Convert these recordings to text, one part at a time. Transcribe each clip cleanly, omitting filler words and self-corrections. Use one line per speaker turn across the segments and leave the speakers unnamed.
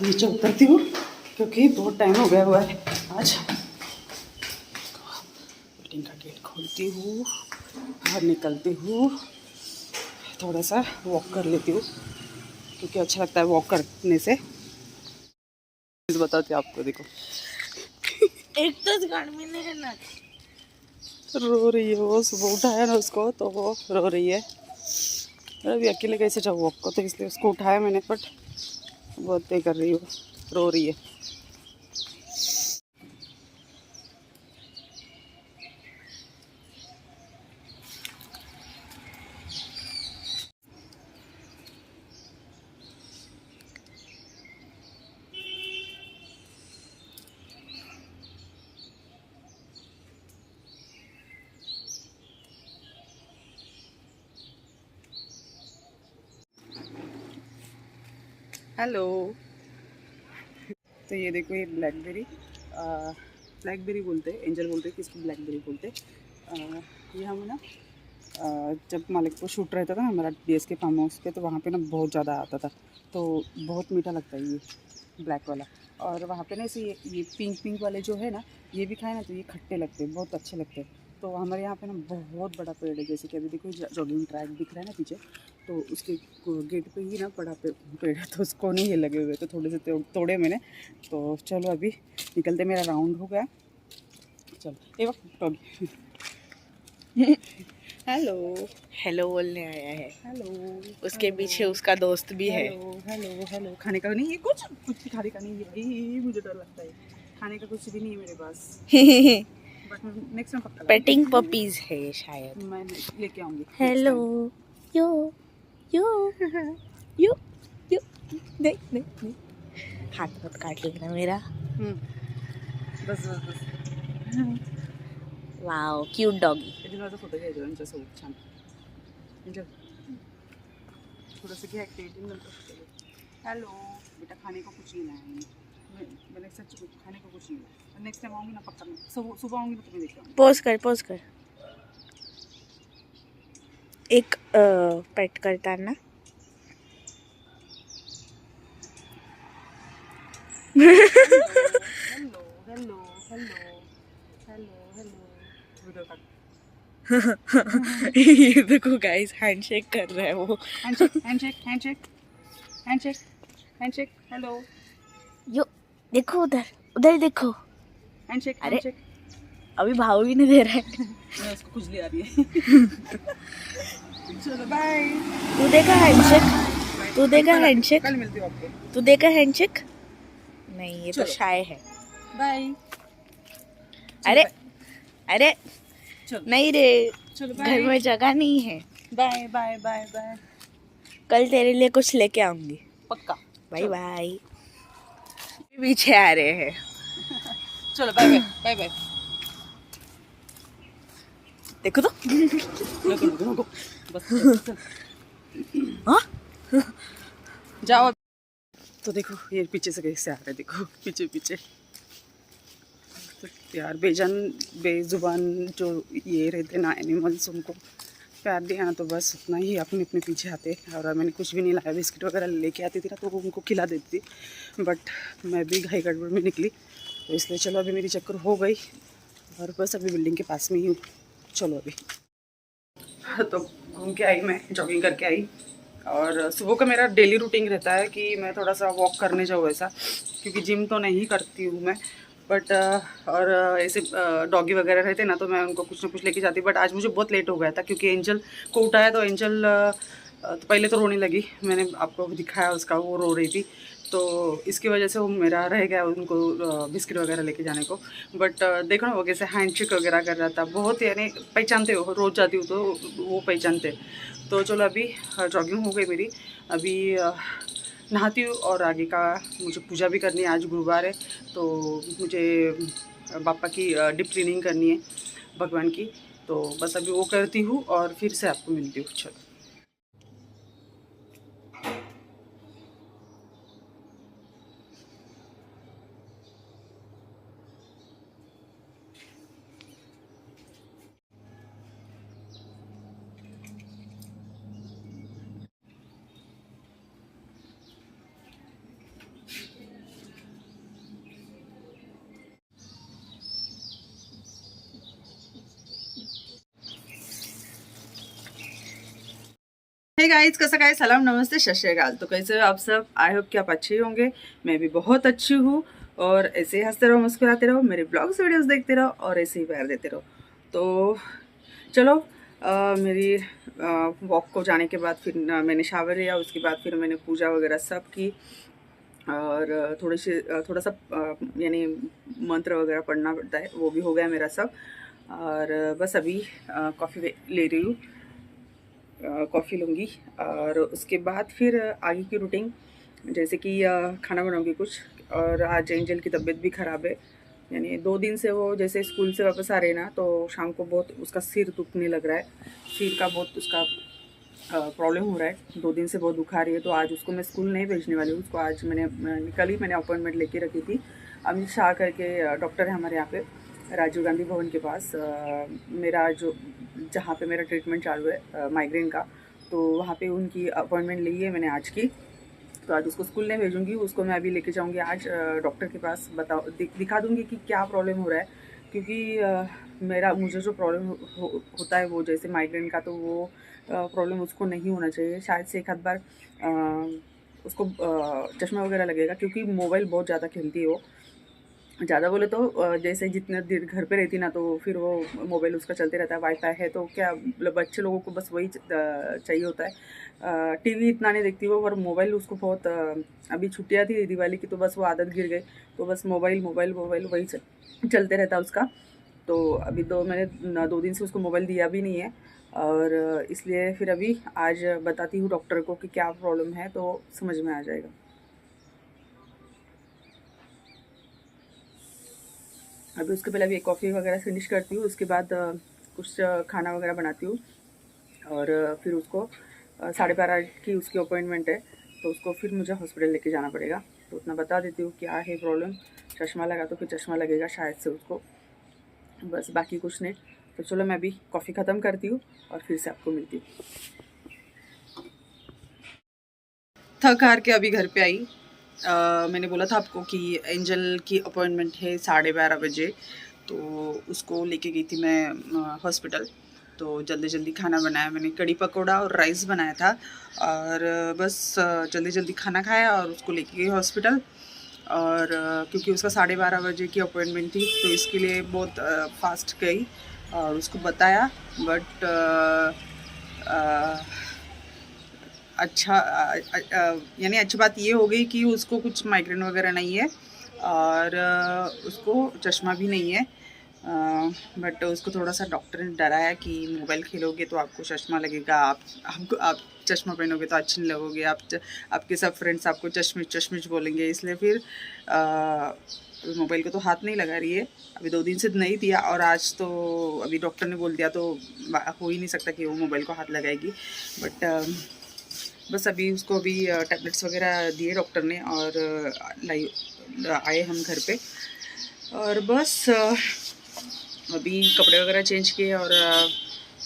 नीचे उतरती हूँ क्योंकि बहुत टाइम हो गया हुआ है आज। बिल्डिंग का गेट खोलती हूँ, बाहर निकलती हूँ, थोड़ा सा वॉक कर लेती हूँ क्योंकि अच्छा लगता है वॉक करने से। बताती आपको, देखो
एक तो घर में नहीं रहना,
रो रही है वो। सुबह उठाया ना उसको तो वो रो रही है। अभी अकेले कैसे जाऊँ वॉक को, तो इसलिए उसको उठाया मैंने, बट बहुत ही कर रही हो, रो रही है। हेलो। तो ये देखो, ये ब्लैकबेरी बोलते हैं, एंजल बोलते हैं, किसको ब्लैकबेरी बोलते हैं। ये हम ना जब मालिकपुर शूट रहता था ना हमारा BS के फार्म हाउस पे, तो वहाँ पे ना बहुत ज़्यादा आता था, तो बहुत मीठा लगता है ये ब्लैक वाला। और वहाँ पे ना इसे ये पिंक पिंक वाले जो है ना, ये भी खाए ना तो ये खट्टे लगते हैं, बहुत अच्छे लगते हैं। तो हमारे यहाँ पे ना बहुत बड़ा पेड़ है, जैसे कि अभी देखो जॉगिंग ट्रैक दिख रहा है ना पीछे, तो उसके गेट पे ही ना बड़ा पेड़ है, तो उसको नहीं ये लगे हुए, तो थोड़े से तोड़े मैंने। तो चलो अभी निकलते, मेरा राउंड हो गया। चलो ये वक्त डॉगी हेलो
हेलो बोलने आया है।
हेलो।
उसके पीछे उसका दोस्त भी है।
Hello hello hello. खाने का नहीं है, कुछ भी खाने का नहीं है भाई, मुझे डर लगता है। खाने का कुछ भी नहीं है मेरे पास, बट नेक्स्ट टाइम पक्का
पेटिंग पपीज है ये शायद।
मैं लेके आऊँगी।
हेलो यो यो यो यो, नहीं नहीं नहीं, हाथ मत काट लेना मेरा।
बस बस बस।
Wow cute doggy.
इथे माझा फोटो घ्यायचा त्यांच्यासोबत छान. म्हणजे थोडंसं घे ॲक्टिव्हिटी नंतर. हेलो बेटा, खाने को कुछ नहीं लाया मैंने सच खाने को कुछ नहीं लाया। नेक्स्ट टाइम आऊँगी ना पक्का, मैं सुबह आऊँगी ना तो मैं लेके आऊँगी।
पोज कर एक पेट करताना।
Hello hello hello hello hello video काट।
ये देखो गाइस, हैंडशेक कर रहा है वो।
Handshake handshake handshake handshake handshake. Hello
yo देखो, उधर उधर देखो।
हैंडशेक
अरे
हैंडशेक।
अभी भाव भी नहीं दे रहा है।
मैं उसको खुजली आ रही है। चलो बाय।
तू देगा हैंडशेक, तू देगा हैंडशेक,
कल मिलती हूँ आपको।
तू देगा हैंडशेक। नहीं, ये तो
चलो।
शाय है।
बाय।
अरे अरे
चलो
नहीं रे,
चलो
घर
बाय
में जगह नहीं है।
Bye bye bye bye.
कल तेरे लिए कुछ लेके आऊंगी,
पक्का।
Bye bye. पीछे आ रहे हैं।
चलो बाय बाय बाय बाय।
देखो तो।
नको बस
हाँ
जाओ। तो देखो ये पीछे से कैसे आ रहे हैं, देखो पीछे पीछे। तो यार बेजुबान जो ये रहते ना एनिमल्स, उनको प्यार दिया ना तो बस उतना ही अपने अपने पीछे आते। और मैंने कुछ भी नहीं लाया, बिस्किट वगैरह लेके आती थी ना तो वो उनको खिला देती थी, बट मैं भी घाई गड़बड़ में निकली, तो इसलिए चलो अभी मेरी चक्कर हो गई और बस अभी बिल्डिंग के पास में ही हूँ। चलो अभी तो घूम के आई, मैं जॉगिंग करके आई। और सुबह का मेरा डेली रूटीन रहता है कि मैं थोड़ा सा वॉक करने जाऊँ ऐसा, क्योंकि जिम तो नहीं करती हूँ मैं, बट और ऐसे डॉगी वगैरह रहते ना तो मैं उनको कुछ ना कुछ लेके जाती। बट आज मुझे बहुत लेट हो गया था क्योंकि एंजल को उठाया, तो एंजल तो पहले तो रोने लगी, मैंने आपको दिखाया उसका, वो रो रही थी, तो इसकी वजह से वो मेरा रह गया उनको बिस्किट वगैरह लेके जाने को। बट देखो ना वो कैसे हैंडशेक वगैरह कर रहा था, बहुत यानी पहचानते हो, रोज़ जाती हूँ तो वो पहचानते। तो चलो अभी जॉगिंग हो गई मेरी, अभी नहाती हूँ और आगे का मुझे पूजा भी करनी है। आज गुरुवार है तो मुझे बापा की डीप क्लीनिंग करनी है भगवान की, तो बस अभी वो करती हूँ और फिर से आपको मिलती हूँ। चलो हे गाइस, कसं काय, सलाम, नमस्ते, सत श्री अकाल। तो कैसे हो आप सब? आई होप कि आप अच्छे होंगे। मैं भी बहुत अच्छी हूँ। और ऐसे ही हंसते रहो, मुस्कुराते रहो, मेरे ब्लॉग्स वीडियोस देखते रहो और ऐसे ही प्यार देते रहो। तो चलो, मेरी वॉक को जाने के बाद फिर मैंने शावर लिया। उसके बाद फिर मैंने पूजा वगैरह सब की और थोड़ा सा यानी मंत्र वगैरह पढ़ना पड़ता है, वो भी हो गया मेरा सब। और बस अभी कॉफ़ी ले रही हूँ, कॉफ़ी लूँगी। और उसके बाद फिर आगे की रूटीन, जैसे कि खाना बनाऊँगी कुछ। और आज एंजल की तबीयत भी ख़राब है, यानी 2 दिन से वो जैसे स्कूल से वापस आ रहे हैं ना, तो शाम को बहुत उसका सिर दुखने लग रहा है। सिर का बहुत उसका प्रॉब्लम हो रहा है, 2 दिन से बहुत दुखा रही है। तो आज उसको मैं स्कूल नहीं भेजने वाली हूँ। उसको आज कल ही मैंने अपॉइंटमेंट लेके रखी थी। अमित शाह करके डॉक्टर है हमारे यहाँ पे, राजीव गांधी भवन के पास। मेरा जो जहाँ पे मेरा ट्रीटमेंट चालू है माइग्रेन का, तो वहाँ पे उनकी अपॉइंटमेंट ली है मैंने आज की। तो आज उसको स्कूल नहीं भेजूँगी, उसको मैं अभी लेके जाऊँगी आज डॉक्टर के पास। दिखा दूँगी कि क्या प्रॉब्लम हो रहा है। क्योंकि मुझे जो प्रॉब्लम होता है वो जैसे माइग्रेन का, तो वो प्रॉब्लम उसको नहीं होना चाहिए। शायद से एक आध बार उसको चश्मा वगैरह लगेगा, क्योंकि मोबाइल बहुत ज़्यादा खेलती है वो। ज़्यादा बोले तो जैसे जितने देर घर पे रहती ना, तो फिर वो मोबाइल उसका चलते रहता है। वाईफाई है तो क्या, मतलब बच्चे लोगों को बस वही चाहिए होता है। टीवी इतना नहीं देखती वो, पर मोबाइल उसको बहुत अभी छुट्टियाँ थी दिवाली की, तो बस वो आदत गिर गई। तो बस मोबाइल मोबाइल मोबाइल वही चलते रहता है उसका। तो अभी मैंने 2 दिन से उसको मोबाइल दिया भी नहीं है। और इसलिए फिर अभी आज बताती हूँ डॉक्टर को कि क्या प्रॉब्लम है, तो समझ में आ जाएगा। अभी उसके पहले अभी एक कॉफ़ी वगैरह फिनिश करती हूँ। उसके बाद कुछ खाना वगैरह बनाती हूँ। और फिर उसको 12:30 की उसकी अपॉइंटमेंट है, तो उसको फिर मुझे हॉस्पिटल लेके जाना पड़ेगा। तो उतना बता देती हूँ क्या है प्रॉब्लम। चश्मा लगा तो फिर चश्मा लगेगा शायद से उसको, बस बाकी कुछ नहीं। तो चलो, मैं अभी कॉफ़ी ख़त्म करती हूँ और फिर से आपको मिलती हूँ। थक हार के अभी घर पे आई। मैंने बोला था आपको कि एंजल की अपॉइंटमेंट है 12:30 बजे, तो उसको लेके गई थी मैं हॉस्पिटल। तो जल्दी जल्दी खाना बनाया मैंने, कड़ी पकौड़ा और राइस बनाया था। और बस जल्दी जल्दी खाना खाया और उसको लेके गई हॉस्पिटल। और क्योंकि उसका 12:30 बजे की अपॉइंटमेंट थी, तो इसके लिए बहुत फास्ट गई और उसको बताया। बट अच्छा, यानी अच्छी बात ये हो गई कि उसको कुछ माइग्रेन वगैरह नहीं है और उसको चश्मा भी नहीं है। बट उसको थोड़ा सा डॉक्टर ने डराया कि मोबाइल खेलोगे तो आपको चश्मा लगेगा, आप चश्मा पहनोगे तो अच्छे नहीं लगोगे, आपके सब फ्रेंड्स आपको चश्मिश बोलेंगे। इसलिए फिर मोबाइल को तो हाथ नहीं लगा रही है अभी, 2 दिन से नहीं दिया। और आज तो अभी डॉक्टर ने बोल दिया, तो हो ही नहीं सकता कि वो मोबाइल को हाथ लगाएगी। बट बस अभी उसको अभी टैबलेट्स वगैरह दिए डॉक्टर ने और आए हम घर पे। और बस अभी कपड़े वगैरह चेंज किए और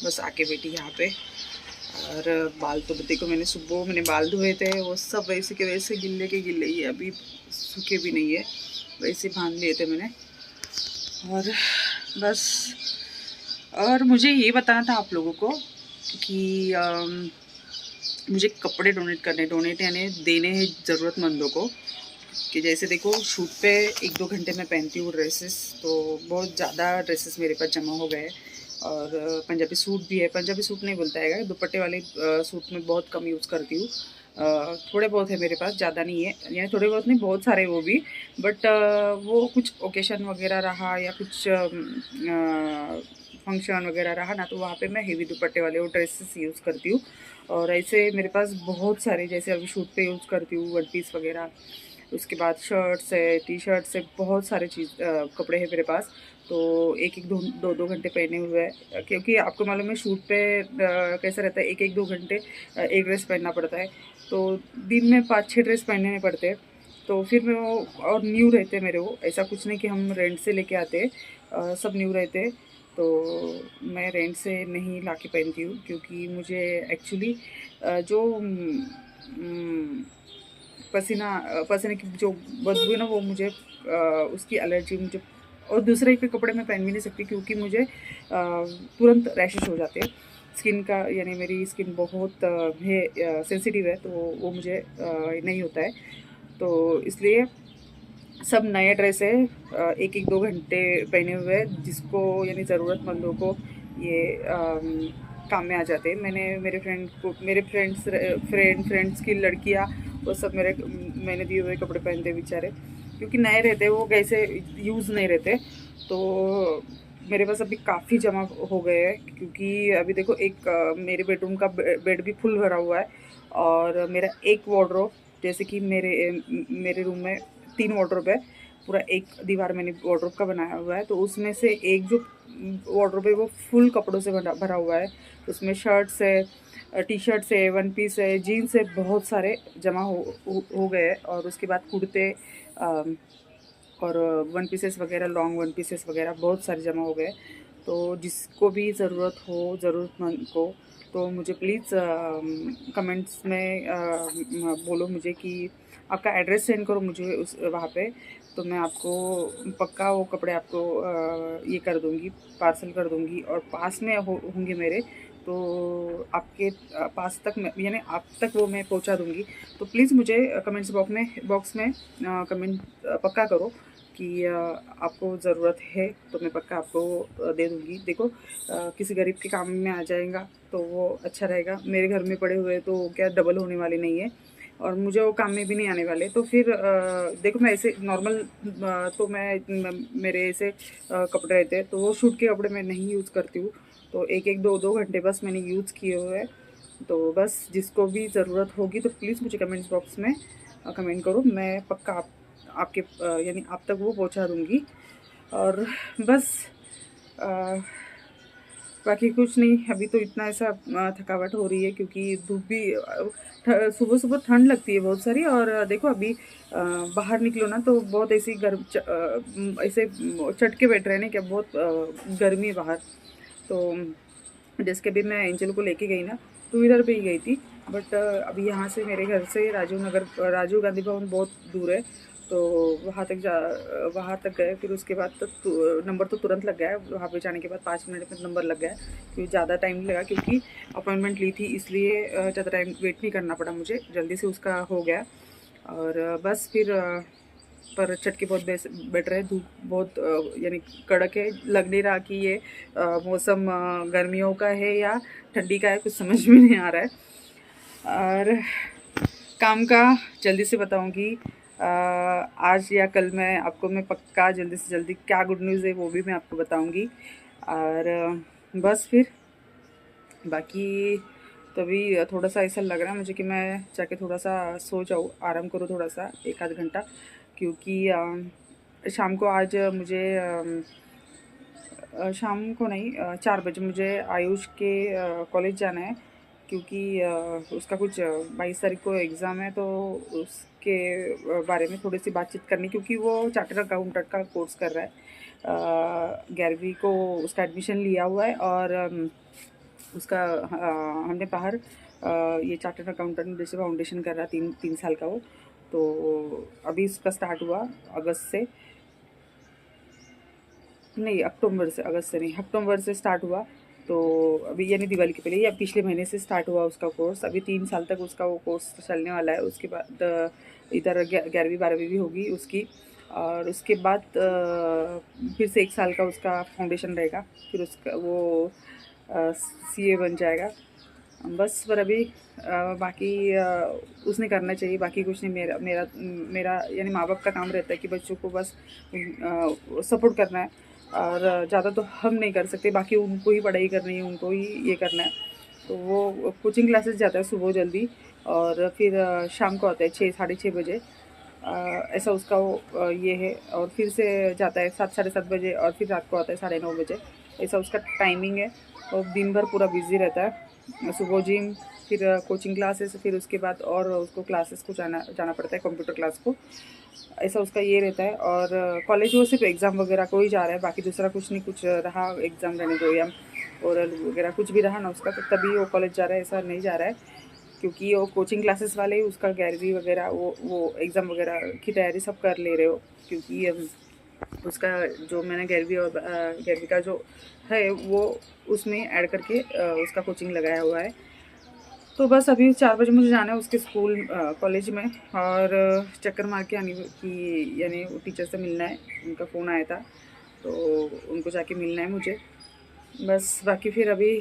बस आके बैठी यहाँ पे। और बाल तो देखो, मैंने बाल धोए थे, वो सब वैसे के वैसे गिल्ले के गिल्ले ही है, अभी सूखे भी नहीं है, वैसे बांध लिए थे मैंने। और बस, और मुझे ये बताना था आप लोगों को कि मुझे कपड़े डोनेट यानी देने हैं ज़रूरतमंदों को। कि जैसे देखो, शूट पे 1-2 घंटे मैं पहनती हूँ ड्रेसेस, तो बहुत ज़्यादा ड्रेसेस मेरे पास जमा हो गए। और पंजाबी सूट भी है, पंजाबी सूट नहीं बोलता है, दुपट्टे वाले सूट में बहुत कम यूज़ करती हूँ। थोड़े बहुत है मेरे पास, ज़्यादा नहीं है, यानी थोड़े बहुत नहीं, बहुत सारे वो भी। बट वो कुछ ओकेशन वगैरह रहा या कुछ फंक्शन वगैरह रहा ना, तो वहाँ पे मैं हेवी दुपट्टे वाले वो ड्रेसेस यूज़ करती हूँ। और ऐसे मेरे पास बहुत सारे, जैसे अभी शूट पे यूज़ करती हूँ वन पीस वगैरह। उसके बाद शर्ट्स है, टी शर्ट्स है, बहुत सारे कपड़े हैं मेरे पास। तो एक 2 घंटे पहने हुए हैं, क्योंकि आपको मालूम है शूट पे कैसा रहता है, 1-2 घंटे एक ड्रेस पहनना पड़ता है। तो दिन में 5-6 ड्रेस पहनने पड़ते हैं। तो फिर मैं वो, और न्यू रहते मेरे वो, ऐसा कुछ नहीं कि हम रेंट से लेके आते, सब न्यू रहते। तो मैं रेंट से नहीं ला के पहनती हूँ, क्योंकि मुझे एक्चुअली जो पसीने की जो बदबू है ना, वो मुझे उसकी एलर्जी मुझे, और दूसरे के कपड़े मैं पहन भी नहीं सकती, क्योंकि मुझे तुरंत रैशेस हो जाते हैं स्किन का यानी मेरी स्किन बहुत है सेंसिटिव है, तो वो मुझे नहीं होता है। तो इसलिए सब नए ड्रेस है, एक एक 2 घंटे पहने हुए हैं, जिसको यानी ज़रूरतमंदों को ये काम में आ जाते हैं। मैंने मेरे फ्रेंड्स की लड़कियां, वो सब मैंने दिए हुए कपड़े पहनते बेचारे, क्योंकि नए रहते वो कैसे यूज़ नहीं रहते। तो मेरे पास अभी काफ़ी जमा हो गए हैं, क्योंकि अभी देखो एक मेरे बेडरूम का बेड भी फुल भरा हुआ है, और मेरा एक वार्डरोब, जैसे कि मेरे रूम में 3 वार्डरोब है, पूरा एक दीवार मैंने वार्डरोब का बनाया हुआ है, तो उसमें से एक जो वार्डरोब है वो फुल कपड़ों से भरा हुआ है। उसमें शर्ट्स है, टी शर्ट्स है, वन पीस है, जीन्स है, बहुत सारे जमा हो गए हैं। और उसके बाद कुर्ते और वन पीसेस वगैरह, लॉन्ग वन पीसेस वगैरह बहुत सारे जमा हो गए। तो जिसको भी ज़रूरत हो, ज़रूरतमंद को, तो मुझे प्लीज़ कमेंट्स में बोलो मुझे कि आपका एड्रेस सेंड करो मुझे उस वहाँ पे, तो मैं आपको पक्का वो कपड़े आपको ये कर दूँगी, पार्सल कर दूँगी। और पास में होंगे मेरे, तो आपके पास तक मैं यानी आप तक वो मैं पहुंचा दूंगी। तो प्लीज़ मुझे कमेंट्स बॉक्स में कमेंट पक्का करो कि आपको ज़रूरत है, तो मैं पक्का आपको दे दूंगी। देखो किसी गरीब के काम में आ जाएगा तो वो अच्छा रहेगा। मेरे घर में पड़े हुए तो क्या डबल होने वाले नहीं है, और मुझे वो काम में भी नहीं आने वाले। तो फिर देखो मैं ऐसे नॉर्मल तो मेरे ऐसे कपड़े रहते हैं, तो वो शूट के कपड़े मैं नहीं यूज़ करती हूँ। तो एक एक 2 घंटे बस मैंने यूज़ किए हुए हैं। तो बस जिसको भी ज़रूरत होगी तो प्लीज़ मुझे कमेंट्स बॉक्स में कमेंट करो, मैं पक्का आपके यानी आप तक वो पहुंचा दूँगी। और बस बाकी कुछ नहीं, अभी तो इतना ऐसा थकावट हो रही है, क्योंकि धूप भी सुबह सुबह ठंड लगती है बहुत सारी। और देखो अभी बाहर निकलो ना तो बहुत ऐसी ऐसे चटके बैठ रहे हैं ना, क्या बहुत गर्मी है बाहर। तो जैसे कि अभी मैं एंजल को लेके गई ना, टू व्हीलर पे ही गई थी, बट अभी यहाँ से मेरे घर से राजीव गांधी भवन बहुत दूर है, तो वहाँ तक गए। फिर उसके बाद नंबर तो तुरंत लग गया है, वहाँ पे जाने के बाद 5 मिनट में नंबर लग गया है, क्योंकि ज़्यादा टाइम नहीं लगा, क्योंकि अपॉइंटमेंट ली थी, इसलिए ज़्यादा टाइम वेट नहीं करना पड़ा मुझे, जल्दी से उसका हो गया। और बस फिर पर चटके बहुत बैठ रहे, धूप बहुत यानी कड़क है, लग नहीं रहा कि ये मौसम गर्मियों का है या ठंडी का है, कुछ समझ में नहीं आ रहा है। और काम का जल्दी से बताऊंगी, आज या कल मैं पक्का जल्दी से जल्दी क्या गुड न्यूज़ है वो भी मैं आपको बताऊंगी। और बस फिर बाकी तो अभी थोड़ा सा ऐसा लग रहा है मुझे कि मैं जाके थोड़ा सा सो जाऊँ, आराम करूँ थोड़ा सा 1 आध घंटा, क्योंकि शाम को आज मुझे शाम को नहीं 4 बजे मुझे आयुष के कॉलेज जाना है, क्योंकि उसका कुछ 22 तारीख को एग्ज़ाम है, तो उसके बारे में थोड़ी सी बातचीत करनी, क्योंकि वो चार्टर्ड अकाउंटेंट का कोर्स कर रहा है। 11वीं को उसका एडमिशन लिया हुआ है, और उसका हमने बाहर ये चार्टर्ड अकाउंटेंट जैसे फाउंडेशन कर रहा है, 3 साल का वो। तो अभी इसका स्टार्ट हुआ अगस्त से, नहीं अगस्त से नहीं, अक्टूबर से स्टार्ट हुआ। तो अभी यानी दिवाली के पहले या पिछले महीने से स्टार्ट हुआ उसका कोर्स। अभी 3 साल तक उसका वो कोर्स चलने वाला है। उसके बाद इधर 11वीं 12वीं भी होगी उसकी, और उसके बाद फिर से 1 साल का उसका फाउंडेशन रहेगा, फिर उसका वो सीए बन जाएगा। बस पर अभी बाकी उसने करना चाहिए, बाकी कुछ नहीं। मेरा यानी माँ बाप का काम रहता है कि बच्चों को बस सपोर्ट करना है, और ज़्यादा तो हम नहीं कर सकते, बाकी उनको ही पढ़ाई करनी है, उनको ही ये करना है। तो वो कोचिंग क्लासेस जाता है सुबह जल्दी, और फिर शाम को आता है 6 साढ़े 6 बजे, ऐसा उसका वो ये है। और फिर से जाता है 7 साढ़े 7 बजे, और फिर रात को आता है 9:30 बजे, ऐसा उसका टाइमिंग है। और दिन भर पूरा बिजी रहता है, सुबह जिम, फिर कोचिंग क्लासेस, फिर उसके बाद और उसको क्लासेस को जाना पड़ता है, कंप्यूटर क्लास को, ऐसा उसका ये रहता है। और कॉलेज वो सिर्फ एग्ज़ाम वगैरह को ही जा रहा है, बाकी दूसरा कुछ नहीं, कुछ रहा एग्ज़ाम रहने दो या ओरल वगैरह कुछ भी रहा ना उसका, तो तभी वो कॉलेज जा रहा है, ऐसा नहीं जा रहा है, क्योंकि वो कोचिंग क्लासेस वाले ही उसका 11वीं वगैरह वो एग्ज़ाम वगैरह की तैयारी सब कर ले रहे हो, क्योंकि उसका जो मैंने 11वीं का जो है वो उसमें ऐड करके उसका कोचिंग लगाया हुआ है। तो बस अभी 4 बजे मुझे जाना है उसके स्कूल कॉलेज में, और चक्कर मार के आने की, यानी टीचर से मिलना है। उनका फ़ोन आया था तो उनको जाके मिलना है मुझे। बस बाकी फिर अभी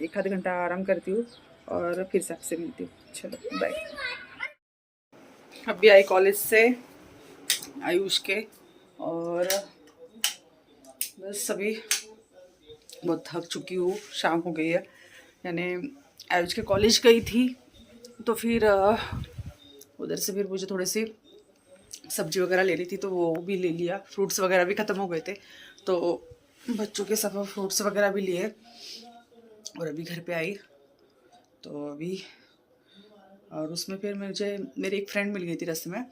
1 आध घंटा आराम करती हूँ और फिर से आपसे मिलती हूँ। चलो बाय। अभी आई कॉलेज से आयुष के, और बस अभी बहुत थक चुकी हूँ, शाम हो गई है। यानी आयुष के कॉलेज गई थी तो फिर उधर से फिर मुझे थोड़ी सी सब्जी वगैरह लेनी थी तो वो भी ले लिया। फ्रूट्स वगैरह भी ख़त्म हो गए थे तो बच्चों के सब फ्रूट्स वगैरह भी लिए, और अभी घर पे आई तो अभी, और उसमें फिर मुझे मेरी एक फ्रेंड मिल गई थी रास्ते में,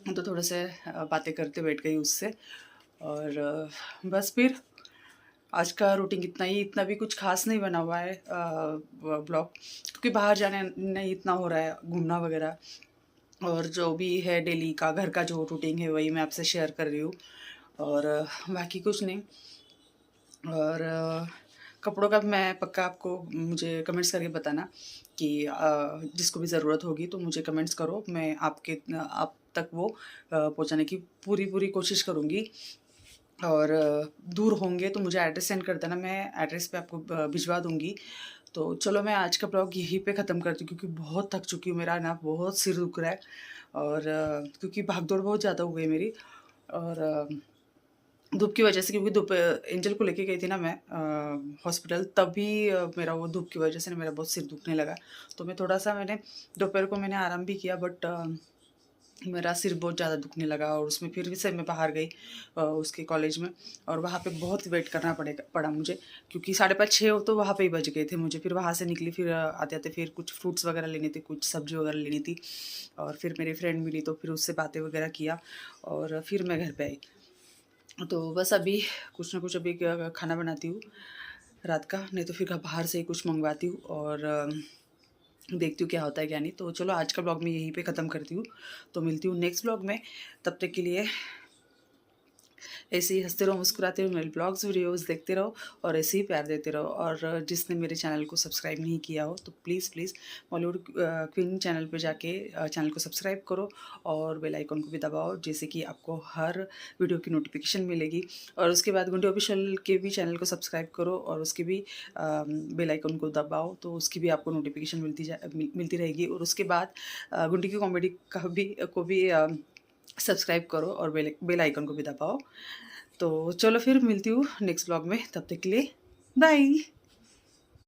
तो थोड़े से बातें करते बैठ गई उससे। और बस फिर आज का रूटीन इतना भी कुछ खास नहीं बना हुआ है ब्लॉग, क्योंकि बाहर जाने नहीं इतना हो रहा है, घूमना वगैरह, और जो भी है डेली का घर का जो रूटीन है वही मैं आपसे शेयर कर रही हूँ, और बाकी कुछ नहीं। और कपड़ों का मैं पक्का आपको मुझे कमेंट्स करके बताना कि जिसको भी ज़रूरत होगी तो मुझे कमेंट्स करो, मैं आप तक वो पहुँचाने की पूरी कोशिश करूँगी। और दूर होंगे तो मुझे एड्रेस सेंड कर देना, मैं एड्रेस पे आपको भिजवा दूँगी। तो चलो मैं आज का ब्लॉग यहीं पे ख़त्म करती हूँ, क्योंकि बहुत थक चुकी हूँ, मेरा ना बहुत सिर दुख रहा है, और क्योंकि भागदौड़ बहुत ज़्यादा हो गई मेरी, और धूप की वजह से, क्योंकि धूप एंजल को लेके गई थी ना मैं हॉस्पिटल, तभी मेरा वो धूप की वजह से ना मेरा बहुत सिर दुखने लगा। तो मैं थोड़ा सा दोपहर को मैंने आराम भी किया, बट मेरा सिर बहुत ज़्यादा दुखने लगा, और उसमें फिर से मैं बाहर गई उसके कॉलेज में, और वहाँ पे बहुत वेट करना पड़ा मुझे, क्योंकि 5:30-6 तो वहाँ पे ही बज गए थे मुझे। फिर वहाँ से निकली, फिर आते आते फिर कुछ फ्रूट्स वगैरह लेने थे, कुछ सब्जी वगैरह लेनी थी, और फिर मेरी फ्रेंड मिली तो फिर उससे बातें वगैरह किया, और फिर मैं घर पर आई। तो बस अभी कुछ ना कुछ अभी खाना बनाती हूँ रात का, नहीं तो फिर बाहर से ही कुछ मंगवाती हूँ, और देखती हूँ क्या होता है क्या नहीं। तो चलो आज का ब्लॉग मैं यहीं पे ख़त्म करती हूँ, तो मिलती हूँ नेक्स्ट ब्लॉग में। तब तक के लिए ऐसे ही हंसते रहो, मुस्कुराते रहो, मेरे ब्लॉग्स वीडियोस देखते रहो, और ऐसे ही प्यार देते रहो। और जिसने मेरे चैनल को सब्सक्राइब नहीं किया हो तो प्लीज़ बॉलीवुड क्वीन चैनल पे जाके चैनल को सब्सक्राइब करो, और बेल आइकन को भी दबाओ, जैसे कि आपको हर वीडियो की नोटिफिकेशन मिलेगी। और उसके बाद गुंडी ऑफिशियल के भी चैनल को सब्सक्राइब करो, और उसके भी बेल आइकन को दबाओ, तो उसकी भी आपको नोटिफिकेशन मिलती रहेगी। और उसके बाद गुंडी की कॉमेडी को भी सब्सक्राइब करो, और बेल आइकन को भी दबाओ। तो चलो फिर मिलती हूँ नेक्स्ट ब्लॉग में, तब तक के लिए बाय।